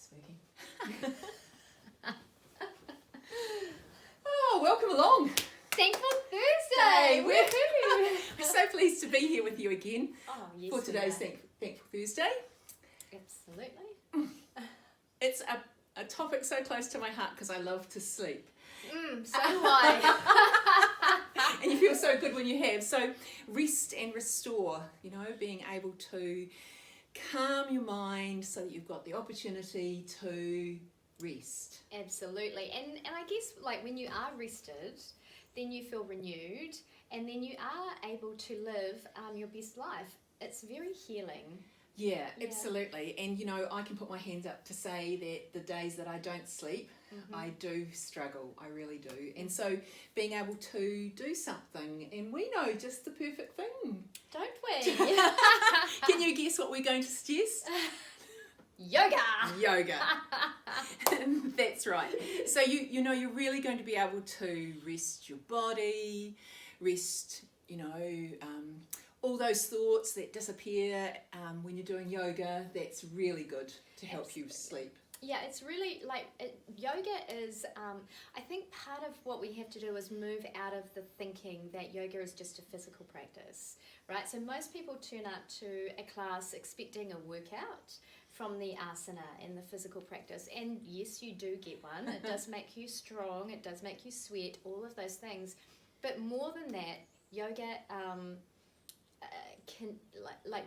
It's working. Oh, welcome along. Thankful Thursday! Woohoo! We're so pleased to be here with you again Yes, for today's Thankful Thursday. Absolutely. It's a topic so close to my heart because I love to sleep. So do I. And you feel so good when you have. So rest and restore, being able to calm your mind so that you've got the opportunity to rest. Absolutely. And I guess like when you are rested, then you feel renewed and then you are able to live your best life. It's very healing. Yeah, absolutely. And I can put my hands up to say that the days that I don't sleep, I do struggle. I really do. And so being able to do something, and we know just the perfect thing. Don't we? Can you guess what we're going to suggest? Yoga. That's right. So you're really going to be able to rest your body, rest, all those thoughts that disappear when you're doing yoga. That's really good to help you sleep. Yeah, it's really yoga is, I think part of what we have to do is move out of the thinking that yoga is just a physical practice, right? So most people turn up to a class expecting a workout from the asana and the physical practice. And yes, you do get one. It does make you strong. It does make you sweat, all of those things. But more than that, yoga can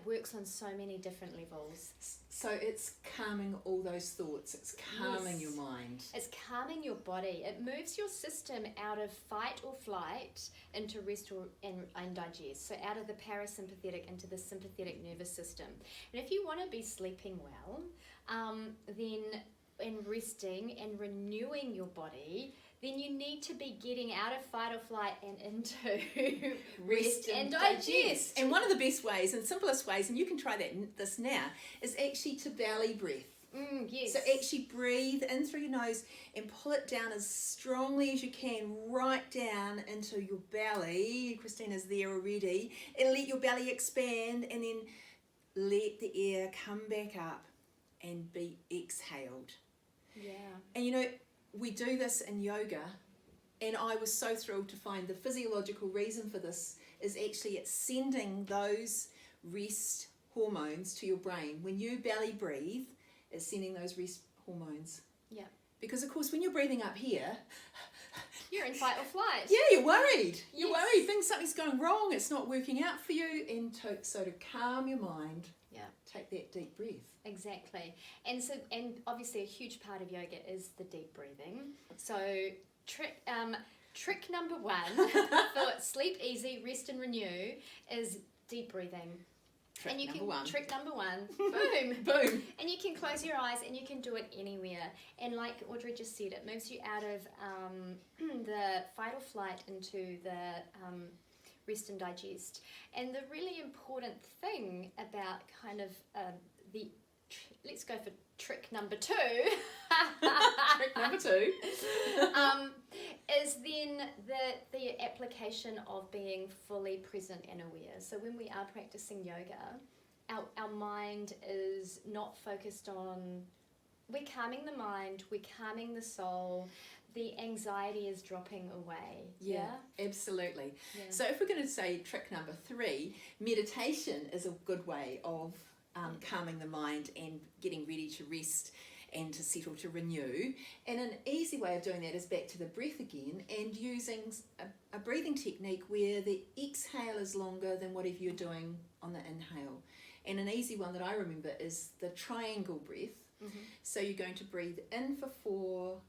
works on so many different levels. So it's calming all those thoughts. It's calming your mind. It's calming your body. It moves your system out of fight or flight into rest and digest. So out of the parasympathetic into the sympathetic nervous system. And if you want to be sleeping well, then and resting and renewing your body, then you need to be getting out of fight or flight and into rest and digest. And one of the best ways and simplest ways, and you can try this now, is actually to belly breath. Yes. So actually breathe in through your nose and pull it down as strongly as you can, right down into your belly. Christina's there already. And let your belly expand, and then let the air come back up and be exhaled. Yeah. And we do this in yoga, and I was so thrilled to find the physiological reason for this is actually it's sending those rest hormones to your brain. When you belly breathe, it's sending those rest hormones. Yeah. Because of course when you're breathing up here, you're in fight or flight. Yeah, you're worried. You're Yes. worried. Something's going wrong. It's not working out for you. And so to calm your mind, take that deep breath. Exactly. And obviously a huge part of yoga is the deep breathing. So trick number one for sleep easy, rest and renew is deep breathing. Trick number one, boom. Boom. And you can close your eyes and you can do it anywhere. And like Audrey just said, it moves you out of the fight or flight into the rest and digest. And the really important thing about kind of let's go for trick number two. Trick number two. Is then the application of being fully present and aware. So when we are practicing yoga, our mind is not focused on, we're calming the mind, we're calming the soul, the anxiety is dropping away. Yeah, absolutely. Yeah. So if we're going to say trick number three, meditation is a good way of calming the mind and getting ready to rest and to settle, to renew. And an easy way of doing that is back to the breath again, and using a breathing technique where the exhale is longer than whatever you're doing on the inhale. And an easy one that I remember is the triangle breath. Mm-hmm. So you're going to breathe in for 4,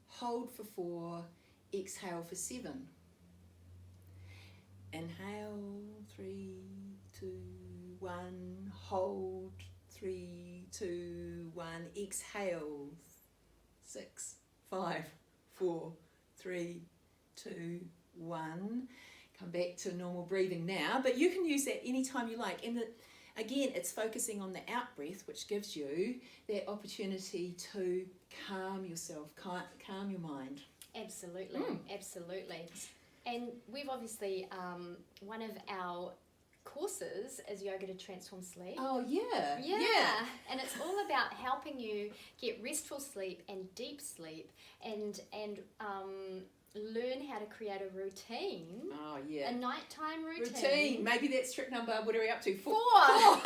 hold for 4, exhale for 7. Inhale, 3, 2, 1, hold, 3, 2, 1, exhale, 6, 5, 4, 3, 2, 1. Come back to normal breathing now, but you can use that anytime you like. And again, it's focusing on the out breath, which gives you that opportunity to calm yourself, calm your mind. Absolutely, absolutely. And we've obviously, one of our courses is Yoga to Transform Sleep. Oh, yeah. Yeah. And it's all about about helping you get restful sleep and deep sleep and learn how to create a routine. Oh, yeah. A nighttime routine. Routine. Maybe that's trick number, what are we up to? 4. 4.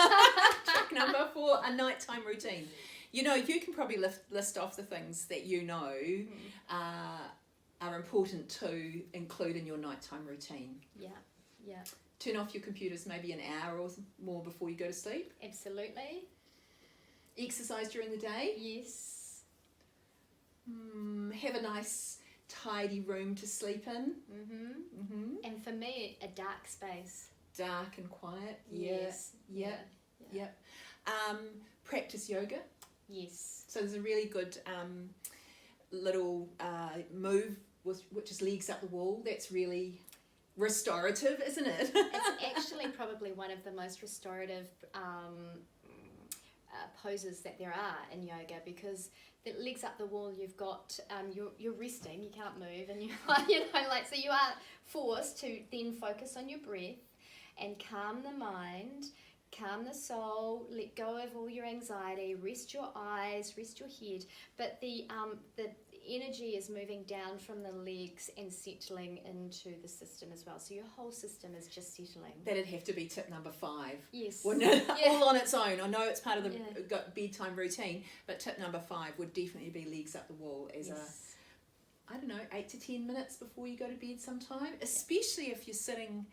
Trick number 4, a nighttime routine. You know, you can probably list off the things that you know are important to include in your nighttime routine. Yeah, yeah. Turn off your computers maybe an hour or more before you go to sleep. Absolutely. Exercise during the day. Yes. Have a nice tidy room to sleep in. And for me, a dark space. Dark and quiet. Yes. Yep. Practice yoga. Yes. So there's a really good little move which is legs up the wall. That's really restorative, isn't it? It's actually probably one of the most restorative poses that there are in yoga, because the legs up the wall, you've got you're resting, you can't move, and so you are forced to then focus on your breath and calm the mind, calm the soul, let go of all your anxiety, rest your eyes, rest your head, but the energy is moving down from the legs and settling into the system as well. So your whole system is just settling. That'd have to be tip number 5. Yes. Wouldn't it? Yeah. All on its own. I know it's part of the bedtime routine, but tip number 5 would definitely be legs up the wall as I don't know, 8 to 10 minutes before you go to bed sometime, especially if you're sitting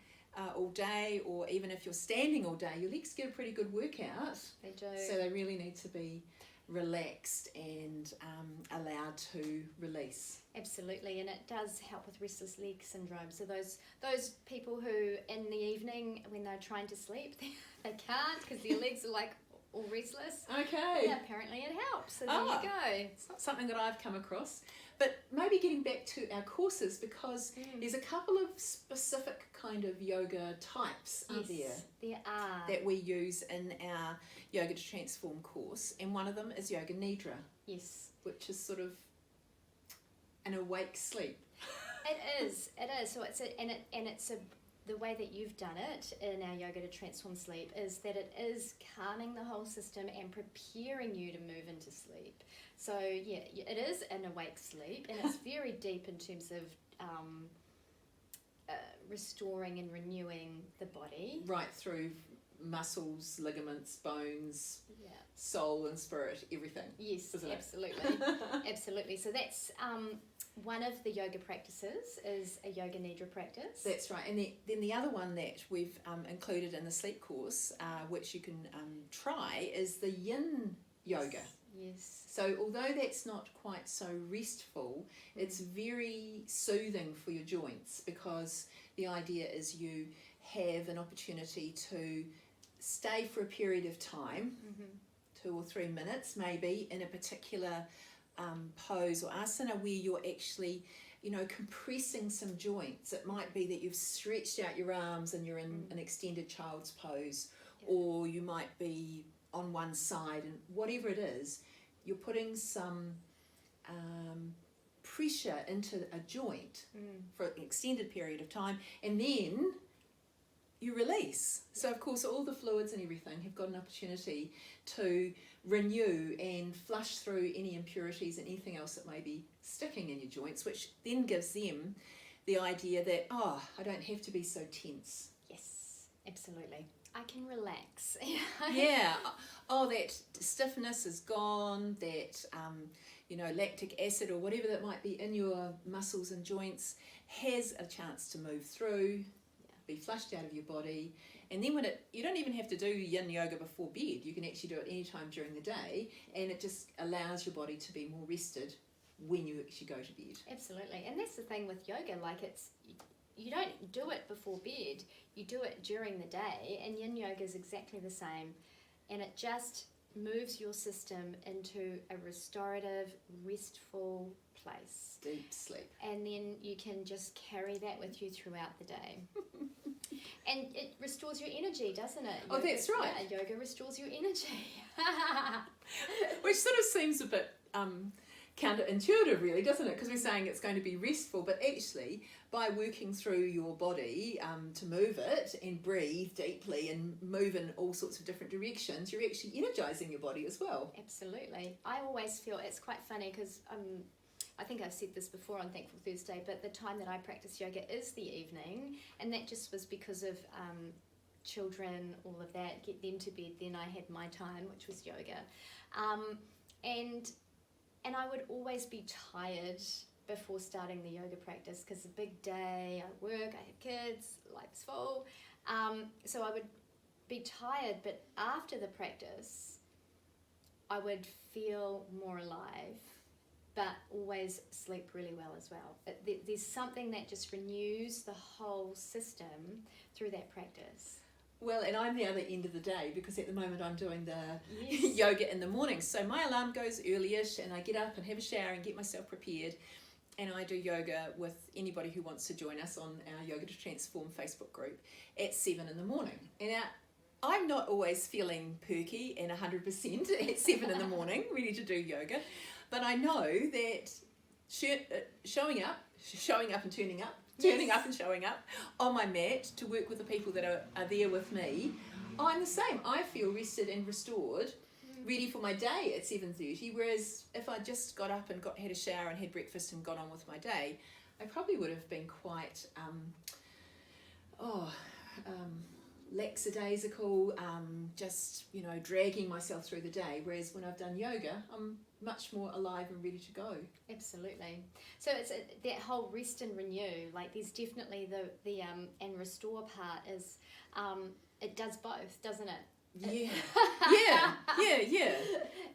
all day, or even if you're standing all day. Your legs get a pretty good workout. They do. So they really need to be relaxed and allowed to release. Absolutely, and it does help with restless leg syndrome. So those people who in the evening when they're trying to sleep, they can't because their legs are like all restless. Okay. Yeah, apparently it helps. So there you go. It's not something that I've come across. But maybe getting back to our courses, because there's a couple of specific kind of yoga types, aren't there? There are. That we use in our Yoga to Transform course, and one of them is Yoga Nidra. Yes. Which is sort of an awake sleep. It is. So it's the way that you've done it in our Yoga to Transform sleep is that it is calming the whole system and preparing you to move into sleep. So yeah, it is an awake sleep, and it's very deep in terms of restoring and renewing the body. Right through muscles, ligaments, bones, Yeah. soul and spirit, everything. Yes, Isn't it? absolutely. Absolutely. So that's one of the yoga practices is a Yoga Nidra practice. That's right. And then the other one that we've included in the sleep course, which you can try, is the yin yoga. Yes. So although that's not quite so restful, it's very soothing for your joints, because the idea is you have an opportunity to stay for a period of time, 2 or 3 minutes maybe, in a particular pose or asana where you're actually, compressing some joints. It might be that you've stretched out your arms and you're in an extended child's pose, or you might be on one side, and whatever it is, you're putting some pressure into a joint for an extended period of time, and then you release. So of course all the fluids and everything have got an opportunity to renew and flush through any impurities and anything else that may be sticking in your joints, which then gives them the idea that, I don't have to be so tense. Yes, absolutely. I can relax. Yeah. That stiffness is gone, that lactic acid or whatever that might be in your muscles and joints has a chance to move through, be flushed out of your body. And then you don't even have to do yin yoga before bed. You can actually do it any time during the day, and it just allows your body to be more rested when you actually go to bed. Absolutely. And that's the thing with yoga, you don't do it before bed, you do it during the day, and yin yoga is exactly the same, and it just moves your system into a restorative, restful place. Deep sleep. And then you can just carry that with you throughout the day. And it restores your energy, doesn't it? Oh, that's right. Yeah, yoga restores your energy. Which sort of seems a bit counterintuitive, really, doesn't it? Because we're saying it's going to be restful, but actually, by working through your body to move it and breathe deeply and move in all sorts of different directions, you're actually energizing your body as well. Absolutely. I always feel it's quite funny because I think I've said this before on Thankful Thursday, but the time that I practice yoga is the evening, and that just was because of children, all of that, get them to bed, then I had my time, which was yoga. And I would always be tired before starting the yoga practice because it's a big day, I work, I have kids, life's full. So I would be tired, but after the practice, I would feel more alive, but always sleep really well as well. There's something that just renews the whole system through that practice. Well, and I'm the other end of the day because at the moment I'm doing the Yes. yoga in the morning. So my alarm goes early-ish and I get up and have a shower and get myself prepared. And I do yoga with anybody who wants to join us on our Yoga to Transform Facebook group at 7 in the morning. And I'm not always feeling perky and 100% at 7 in the morning, ready to do yoga. But I know that showing up and turning up, turning up and showing up on my mat to work with the people that are there with me, I'm the same. I feel rested and restored, ready for my day at 7:30, whereas if I just got up and had a shower and had breakfast and got on with my day, I probably would have been quite lackadaisical, just dragging myself through the day, whereas when I've done yoga I'm much more alive and ready to go. Absolutely. So it's that whole rest and renew, like there's definitely the and restore part is it does both, doesn't it? Yeah. Yeah.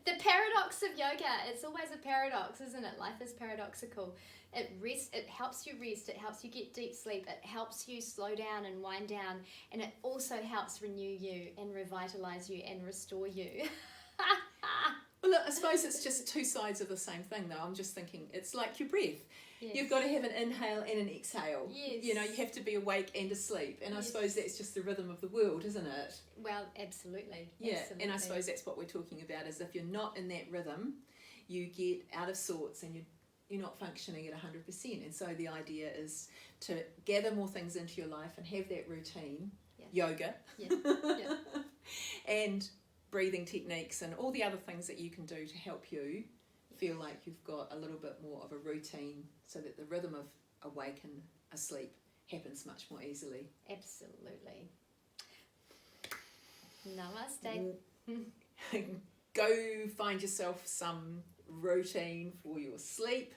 The paradox of yoga, it's always a paradox, isn't it? Life is paradoxical. It helps you rest, it helps you get deep sleep, it helps you slow down and wind down, and it also helps renew you and revitalize you and restore you. Well, look, I suppose it's just two sides of the same thing, though. I'm just thinking it's like your breath. Yes. You've got to have an inhale and an exhale. Yes. You have to be awake and asleep. And Yes. I suppose that's just the rhythm of the world, isn't it? Well, absolutely. Yeah. Absolutely. And I suppose that's what we're talking about, is if you're not in that rhythm, you get out of sorts and you're not functioning at 100%. And so the idea is to gather more things into your life and have that routine, yoga, and breathing techniques and all the other things that you can do to help you feel like you've got a little bit more of a routine so that the rhythm of awake and asleep happens much more easily. Absolutely. Namaste. Go find yourself some routine for your sleep.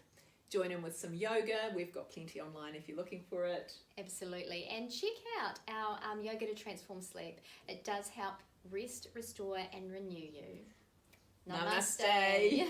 Join in with some yoga. We've got plenty online if you're looking for it. Absolutely. And check out our Yoga to Transform Sleep. It does help rest, restore and renew you. Namaste. Namaste.